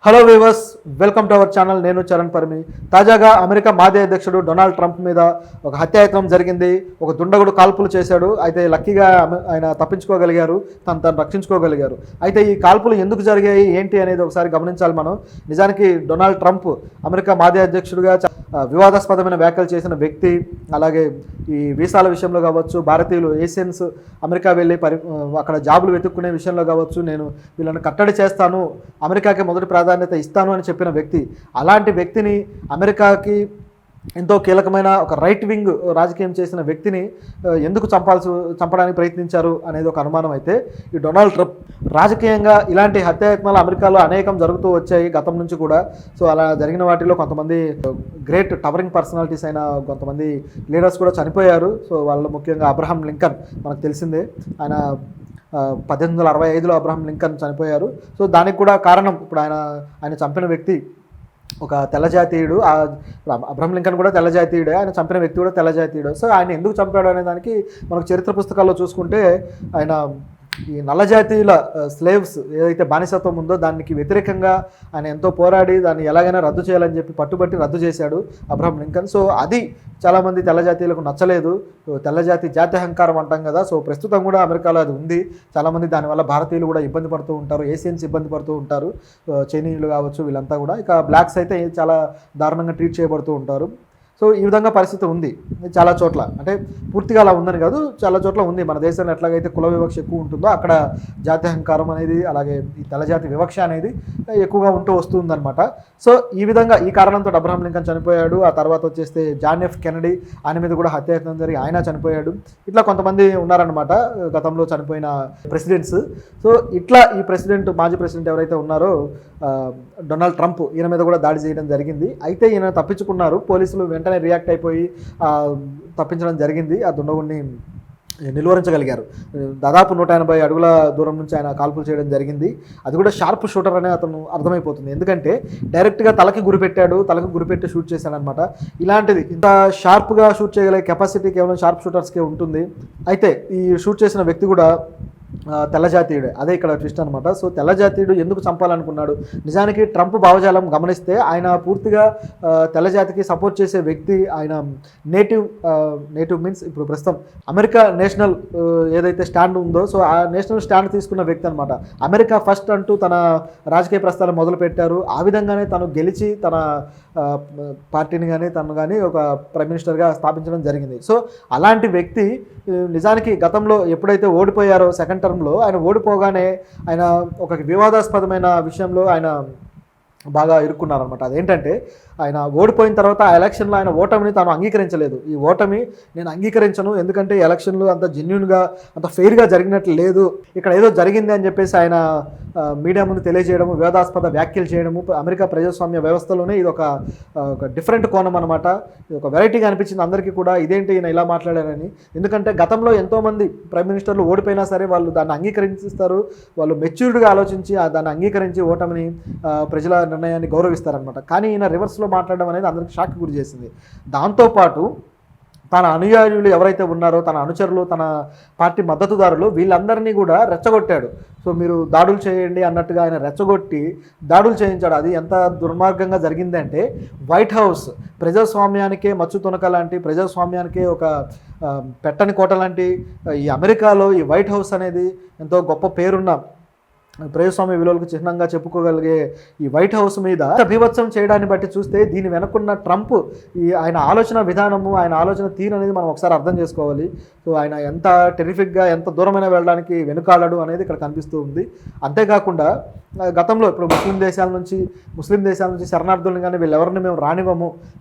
Hello viewers, welcome to our channel. నేను చరణ్ పరిమి. తాజాగా America మాజీ అధ్యక్షుడు డొనాల్డ్ ట్రంప్ మీద ఒక హత్యాయత్నం జరిగింది. ఒక దుండగుడు కాల్పులు చేశాడు. అయితే లక్కీగా ఆయన తప్పించుకోగలిగారు, తను రక్షించుకోగలిగారు. అయితే ఈ కాల్పులు ఎందుకు జరిగాయి ఏంటి అనేది ఒకసారి గమనించాలి మనం. నిజానికి డొనాల్డ్ ట్రంప్ అమెరికా మాజీ అధ్యక్షుడిగా వివాదాస్పదమైన వ్యాఖ్యలు చేసిన వ్యక్తి. అలాగే ఈ వీసాల విషయంలో కావచ్చు, భారతీయులు ఏషియన్స్ అమెరికా వెళ్ళి అక్కడ జాబులు వెతుక్కునే విషయంలో కావచ్చు, నేను వీళ్ళని కట్టడి చేస్తాను, అమెరికాకి మొదటి ప్రాధాన్యత ఇస్తాను అని చెప్పిన వ్యక్తి. అలాంటి వ్యక్తిని, అమెరికాకి ఎంతో కీలకమైన ఒక రైట్ వింగ్ రాజకీయం చేసిన వ్యక్తిని ఎందుకు చంపడానికి ప్రయత్నించారు అనేది ఒక అనుమానం. అయితే ఈ డొనాల్డ్ ట్రంప్ రాజకీయంగా ఇలాంటి హత్యాయత్నాలు అమెరికాలో అనేకం జరుగుతూ వచ్చాయి గతం నుంచి కూడా. సో అలా జరిగిన వాటిలో కొంతమంది గ్రేట్ టవరింగ్ పర్సనాలిటీస్ అయిన కొంతమంది లీడర్స్ కూడా చనిపోయారు. సో వాళ్ళు ముఖ్యంగా అబ్రహాం లింకన్, మనకు తెలిసిందే. ఆయన 1865లో అబ్రహాం లింకన్ చనిపోయారు. సో దానికి కూడా కారణం ఇప్పుడు ఆయన చంపిన వ్యక్తి ఒక తెల్లజాతీయుడు. అబ్రహాం లింకన్ కూడా తెల్లజాతీయుడే, ఆయన చంపిన వ్యక్తి కూడా తెల్లజాతీయుడు. సో ఆయన ఎందుకు చంపాడు అనే దానికి మనకు చరిత్ర పుస్తకాల్లో చూసుకుంటే ఆయన ఈ నల్లజాతీయుల స్లేవ్స్ ఏదైతే బానిసత్వం ఉందో దానికి వ్యతిరేకంగా ఆయన ఎంతో పోరాడి దాన్ని ఎలాగైనా రద్దు చేయాలని చెప్పి పట్టుబట్టి రద్దు చేశాడు అబ్రహాం లింకన్. సో అది చాలామంది తెల్లజాతీయులకు నచ్చలేదు. జాత్యహంకారం అంటాం కదా. సో ప్రస్తుతం కూడా అమెరికాలో అది ఉంది. చాలామంది దానివల్ల భారతీయులు కూడా ఇబ్బంది పడుతూ ఉంటారు, ఏషియన్స్ ఇబ్బంది పడుతూ ఉంటారు, చైనీయులు కావచ్చు, వీళ్ళంతా కూడా. ఇక బ్లాక్స్ అయితే చాలా దారుణంగా ట్రీట్ చేయబడుతూ ఉంటారు. సో ఈ విధంగా పరిస్థితి ఉంది చాలా చోట్ల. అంటే పూర్తిగా అలా ఉందని కాదు, చాలా చోట్ల ఉంది. మన దేశంలో ఎట్లాగైతే కుల వివక్ష ఎక్కువ ఉంటుందో అక్కడ జాత్యహంకారం అనేది, అలాగే ఈ తెల్లజాతి వివక్ష అనేది ఎక్కువగా ఉంటూ వస్తుందన్నమాట. సో ఈ విధంగా ఈ కారణంతో అబ్రహాం లింకన్ చనిపోయాడు. ఆ తర్వాత వచ్చేస్తే జాన్ ఎఫ్ కెనడీ, ఆయన మీద కూడా హత్యాయత్నం జరిగి ఆయన చనిపోయాడు. ఇట్లా కొంతమంది ఉన్నారనమాట గతంలో చనిపోయిన ప్రెసిడెంట్స్. సో ఇట్లా ఈ మాజీ ప్రెసిడెంట్ ఎవరైతే ఉన్నారో డొనాల్డ్ ట్రంప్, ఈయన మీద కూడా దాడి చేయడం జరిగింది. అయితే ఈయన తప్పించుకున్నారు. పోలీసులు వెంటనే రియాక్ట్ అయిపోయి తప్పించడం జరిగింది. ఆ దుండగుడిని నిలువరించగలిగారు. దాదాపు 180 అడుగుల దూరం నుంచి ఆయన కాల్పులు చేయడం జరిగింది. అది కూడా షార్ప్ షూటర్ అనే అతను అర్థమైపోతుంది. ఎందుకంటే డైరెక్ట్గా తలకి గురిపెట్టి షూట్ చేశాడనమాట. ఇలాంటిది ఇంత షార్ప్గా షూట్ చేయగలిగే కెపాసిటీ కేవలం షార్ప్ షూటర్స్కే ఉంటుంది. అయితే ఈ షూట్ చేసిన వ్యక్తి కూడా తెల్లజాతీయుడే. అదే ఇక్కడ ట్విస్ట్ అనమాట. సో తెల్లజాతీయుడు ఎందుకు చంపాలనుకున్నాడు? నిజానికి ట్రంప్ భావజాలం గమనిస్తే ఆయన పూర్తిగా తెల్లజాతికి సపోర్ట్ చేసే వ్యక్తి. ఆయన నేటివ్ మీన్స్ ఇప్పుడు ప్రస్తుతం అమెరికా నేషనల్ ఏదైతే స్టాండ్ ఉందో, సో ఆ నేషనల్ స్టాండ్ తీసుకున్న వ్యక్తి అనమాట. అమెరికా ఫస్ట్ అంటూ తన రాజకీయ ప్రస్థానం మొదలుపెట్టారు. ఆ విధంగానే తను గెలిచి తన పార్టీని కానీ ఒక ప్రైమ్ మినిస్టర్గా స్థాపించడం జరిగింది. సో అలాంటి వ్యక్తి నిజానికి గతంలో ఎప్పుడైతే ఓడిపోయారో సెకండ్ టర్మ్లో, ఆయన ఓడిపోగానే ఆయన ఒక వివాదాస్పదమైన విషయంలో ఆయన బాగా ఇరుక్కున్నారనమాట. అదేంటంటే ఆయన ఓడిపోయిన తర్వాత ఆ ఎలక్షన్లో ఆయన ఓటమిని తాను అంగీకరించలేదు. ఈ ఓటమి నేను అంగీకరించను, ఎందుకంటే ఎలక్షన్లు అంత జెన్యూన్గా అంత ఫెయిర్గా జరిగినట్లు లేదు, ఇక్కడ ఏదో జరిగింది అని చెప్పేసి ఆయన మీడియా ముందు తెలియజేయడము, వివాదాస్పద వ్యాఖ్యలు చేయడము. అమెరికా ప్రజాస్వామ్య వ్యవస్థలోనే ఇది ఒక డిఫరెంట్ కోణం అనమాట. ఇది ఒక వెరైటీగా అనిపించింది అందరికీ కూడా. ఇదేంటి ఈయన ఇలా మాట్లాడారని. ఎందుకంటే గతంలో ఎంతోమంది ప్రైమ్ మినిస్టర్లు ఓడిపోయినా సరే వాళ్ళు దాన్ని అంగీకరిస్తారు. వాళ్ళు మెచ్యూర్డ్గా ఆలోచించి దాన్ని అంగీకరించి ఓటమిని ప్రజల నిర్ణయాన్ని గౌరవిస్తారనమాట. కానీ ఈయన రివర్స్లో మాట్లాడడం అనేది అందరికీ షాక్ గురి చేసింది. దాంతోపాటు తన అనుయాయులు ఎవరైతే ఉన్నారో, తన అనుచరులు, తన పార్టీ మద్దతుదారులు, వీళ్ళందరినీ కూడా రెచ్చగొట్టాడు. సో మీరు దాడులు చేయండి అన్నట్టుగా ఆయన రెచ్చగొట్టి దాడులు చేయించాడు. అది ఎంత దుర్మార్గంగా జరిగిందంటే, వైట్ హౌస్ ప్రజాస్వామ్యానికే మచ్చు తునక లాంటి, ప్రజాస్వామ్యానికే ఒక పెట్టని కోట లాంటి ఈ అమెరికాలో ఈ వైట్ హౌస్ అనేది ఎంతో గొప్ప పేరున్న ప్రజాస్వామ్య విలువలకు చిహ్నంగా చెప్పుకోగలిగే ఈ వైట్ హౌస్ మీద బీభత్సం చేయడాన్ని బట్టి చూస్తే దీని వెనుకున్న ట్రంప్ ఆయన ఆలోచన విధానము, ఆయన ఆలోచన తీరు అనేది మనం ఒకసారి అర్థం చేసుకోవాలి. సో ఆయన ఎంత టెరిఫిక్గా, ఎంత దూరమైన వెళ్ళడానికి వెనుకాడడు అనేది ఇక్కడ కనిపిస్తూ ఉంది. అంతేకాకుండా గతంలో ఇప్పుడు ముస్లిం దేశాల నుంచి శరణార్థులను కానీ వీళ్ళెవరిని మేము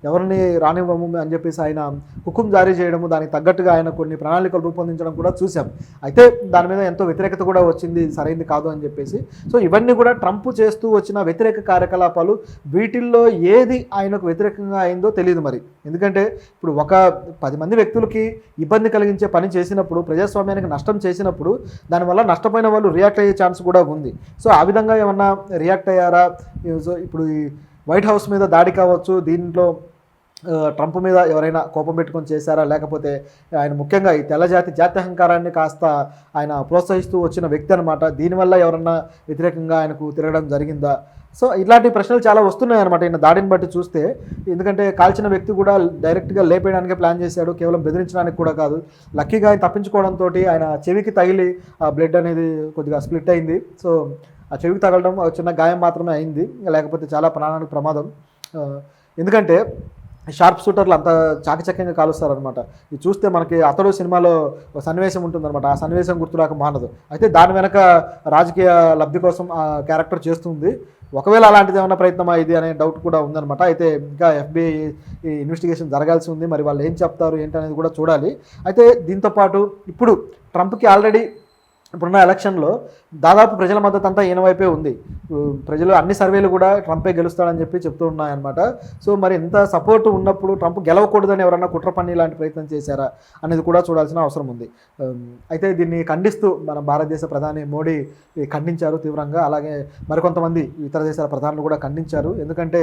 ఎవరిని రానివ్వము అని చెప్పేసి ఆయన హుకుం జారీ చేయడము, దానికి తగ్గట్టుగా ఆయన కొన్ని ప్రణాళికలు రూపొందించడం కూడా చూసాం. అయితే దాని మీద ఎంతో వ్యతిరేకత కూడా వచ్చింది, సరైంది కాదు అని చెప్పేసి. సో ఇవన్నీ కూడా ట్రంప్ చేస్తూ వచ్చిన వ్యతిరేక కార్యకలాపాలు. వీటిల్లో ఏది ఆయనకు వ్యతిరేకంగా అయిందో తెలియదు మరి. ఎందుకంటే ఇప్పుడు ఒక 10 మంది వ్యక్తులకి ఇబ్బంది కలిగించే పని చేసినప్పుడు, ప్రజాస్వామ్యానికి నష్టం చేసినప్పుడు, దానివల్ల నష్టపోయిన వాళ్ళు రియాక్ట్ అయ్యే ఛాన్స్ కూడా ఉంది. సో ఆ విధంగా ఏమన్నా రియాక్ట్ అయ్యారా? సో ఇప్పుడు ఈ వైట్ హౌస్ మీద దాడి కావచ్చు, దీంట్లో ట్రంప్ మీద ఎవరైనా కోపం పెట్టుకొని చేశారా, లేకపోతే ఆయన ముఖ్యంగా ఈ తెల్లజాతి జాత్యహంకారాన్ని కాస్త ఆయన ప్రోత్సహిస్తూ వచ్చిన వ్యక్తి అనమాట. దీనివల్ల ఎవరన్నా వ్యతిరేకంగా ఆయనకు తిరగడం జరిగిందా? సో ఇట్లాంటి ప్రశ్నలు చాలా వస్తున్నాయి అనమాట ఈయన దాడిని బట్టి చూస్తే. ఎందుకంటే కాల్చిన వ్యక్తి కూడా డైరెక్ట్గా లేపేయడానికే ప్లాన్ చేశాడు, కేవలం బెదిరించడానికి కూడా కాదు. లక్కీగా ఆయన తప్పించుకోవడంతో ఆయన చెవికి తగిలి ఆ బ్లడ్ అనేది కొద్దిగా స్ప్లిట్ అయింది. సో ఆ చెవికి తగలడం చిన్న గాయం మాత్రమే అయింది, లేకపోతే చాలా ప్రాణానికి ప్రమాదం. ఎందుకంటే షార్ప్ షూటర్లు అంత చాకచక్యంగా కాలుస్తారనమాట. ఇది చూస్తే మనకి అతడు సినిమాలో ఒక సన్నివేశం ఉంటుందన్నమాట. ఆ సన్నివేశం గుర్తురాక మానదు. అయితే దాని వెనక రాజకీయ లబ్ధి కోసం ఆ క్యారెక్టర్ చేస్తుంది. ఒకవేళ అలాంటిది ఏమైనా ప్రయత్నమా ఇది అనే డౌట్ కూడా ఉందన్నమాట. అయితే ఇంకా FBI ఇన్వెస్టిగేషన్ జరగాల్సి ఉంది. మరి వాళ్ళు ఏం చెప్తారు ఏంటి అనేది కూడా చూడాలి. అయితే దీంతోపాటు ఇప్పుడు ట్రంప్కి ఆల్రెడీ ఇప్పుడున్న ఎలక్షన్లో దాదాపు ప్రజల మద్దతు అంతా ఈయన వైపే ఉంది. ప్రజలు అన్ని సర్వేలు కూడా ట్రంపే గెలుస్తాడని చెప్పి చెప్తూ ఉన్నాయన్నమాట. సో మరి ఇంత సపోర్ట్ ఉన్నప్పుడు ట్రంప్ గెలవకూడదని ఎవరన్నా కుట్ర పన్ని ఇలాంటి ప్రయత్నం చేశారా అనేది కూడా చూడాల్సిన అవసరం ఉంది. అయితే దీన్ని ఖండిస్తూ మన భారతదేశ ప్రధాని మోడీ ఖండించారు తీవ్రంగా. అలాగే మరికొంతమంది ఇతర దేశాల ప్రధానులు కూడా ఖండించారు. ఎందుకంటే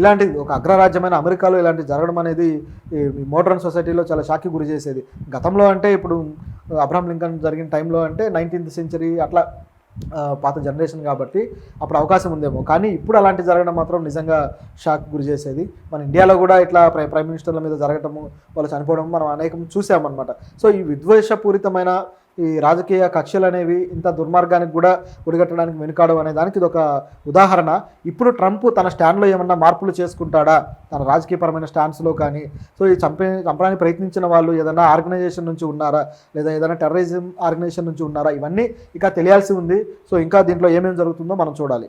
ఇలాంటి ఒక అగ్రరాజ్యమైన అమెరికాలో ఇలాంటి జరగడం అనేది ఈ మోడర్న్ సొసైటీలో చాలా షాక్కి గురి చేసేది. గతంలో అంటే ఇప్పుడు అబ్రహాం లింకన్ జరిగిన టైంలో అంటే 19th సెంచరీ అట్లా పాత జనరేషన్ కాబట్టి అప్పుడు అవకాశం ఉందేమో. కానీ ఇప్పుడు అలాంటి జరగడం మాత్రం నిజంగా షాక్ గురి చేసేది. మన ఇండియాలో కూడా ఇట్లా ప్రైమ్ మినిస్టర్ల మీద జరగటము, వాళ్ళు చనిపోవడం మనం అనేకం చూసామన్నమాట. సో ఈ విద్వేషపూరితమైన ఈ రాజకీయ కక్షలు అనేవి ఇంత దుర్మార్గానికి కూడా ఒడిగట్టడానికి వెనుకాడడం అనే దానికి ఇది ఒక ఉదాహరణ. ఇప్పుడు ట్రంప్ తన స్టాండ్లో ఏమన్నా మార్పులు చేసుకుంటాడా తన రాజకీయపరమైన స్టాండ్స్లో కానీ? సో ఈ చంపడానికి ప్రయత్నించిన వాళ్ళు ఏదైనా ఆర్గనైజేషన్ నుంచి ఉన్నారా, లేదా ఏదైనా టెర్రరిజం ఆర్గనైజేషన్ నుంచి ఉన్నారా, ఇవన్నీ ఇక తెలియాల్సి ఉంది. సో ఇంకా దీంట్లో ఏమేమి జరుగుతుందో మనం చూడాలి.